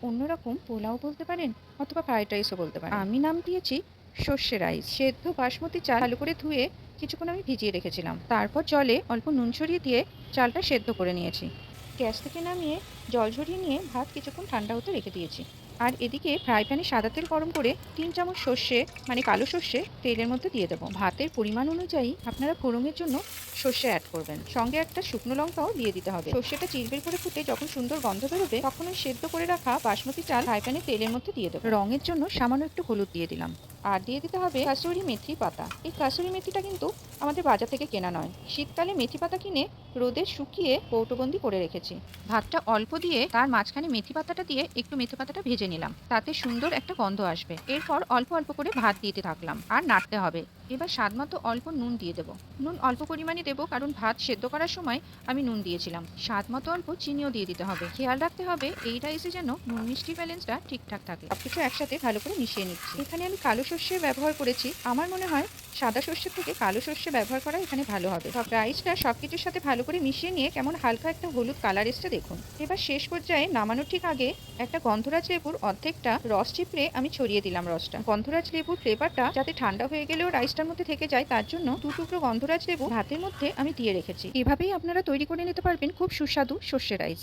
অন্যরকম পোলাও বলতে পারেন অথবা ফ্রাইড রাইসও বলতে পারেন। আমি নাম দিয়েছি সর্ষে রাইস। সেদ্ধ বাসমতি চাল ভালো করে ধুয়ে কিছুক্ষণ আমি ভিজিয়ে রেখেছিলাম। তারপর জলে অল্প নুন ছড়িয়ে দিয়ে চালটা সেদ্ধ করে নিয়েছি। গ্যাস থেকে নামিয়ে জল ঝরিয়ে নিয়ে ভাত কিছুক্ষণ ঠান্ডা হতে রেখে দিয়েছি। আর এদিকে ফ্রাই প্যানে সাদা তেল গরম করে 3 চামচ সর্ষে মানে কালো সর্ষে তেলের মধ্যে দিয়ে দেবো। ভাতের পরিমাণ অনুযায়ী আপনারা ফোড়নের জন্য সর্ষে অ্যাড করবেন, সঙ্গে একটা শুকনো লঙ্কাও দিয়ে দিতে হবে। সর্ষেটা চিরবির করে ফুটে যখন সুন্দর গন্ধ বেরোবে তখন ওই সেদ্ধ করে রাখা বাসমতি চাল ফ্রাই প্যানে তেলের মধ্যে দিয়ে দেবো। রঙের জন্য সামান্য একটু হলুদ দিয়ে দিলাম। আর দিয়ে দিতে হবে কাসুরি মেথি পাতা। এই কাসুরি মেথিটা কিন্তু আমাদের বাজার থেকে কেনা নয়, শীতকালে মেথি পাতা কিনে রোদে শুকিয়ে কৌটোবন্দি করে রেখেছি। ভাতটা অল্প দিয়ে তার মাঝখানে মেথি পাতাটা দিয়ে একটু মেথি পাতাটা ভেজে নিলাম, তাতে সুন্দর একটা গন্ধ আসবে। এরপর অল্প অল্প করে ভাত দিতে থাকলাম আর নাড়তে হবে। এবার স্বাদ মতো অল্প নুন দিয়ে দেবো। নুন অল্প পরিমাণে দেবো কারণ ভাত সেদ্ধ করার সময় আমি নুন দিয়েছিলাম। স্বাদ মতো অল্প চিনিও দিয়ে দিতে হবে। খেয়াল রাখতে হবে এই রাইসে যেন নুন মিষ্টি ব্যালেন্সটা ঠিকঠাক থাকে। সবকিছু একসাথে ভালো করে মিশিয়ে নিচ্ছি। এখানে আমি কালো সর্ষে ব্যবহার করেছি। আমার মনে হয় সাদা সর্ষের থেকে কালো সর্ষে ব্যবহার করা এখানে ভালো হবে। সব রাইসটা সবকিছুর সাথে ভালো করে মিশিয়ে নিয়ে কেমন হালকা একটা হলুদ কালার এসছে দেখুন। এবার শেষ পর্যায়ে নামানোর ঠিক আগে একটা গন্ধরাজ লেবুর অর্ধেকটা রস চিপড়ে আমি ছড়িয়ে দিলাম রসটা। গন্ধরাজ লেবুর ফ্লেভারটা যাতে ঠান্ডা হয়ে গেলেও রাইসটার মধ্যে থেকে যায় তার জন্য 2 টুকরো গন্ধরাজ লেবু ভাতের মধ্যে আমি দিয়ে রেখেছি। এভাবেই আপনারা তৈরি করে নিতে পারবেন খুব সুস্বাদু সর্ষে রাইস।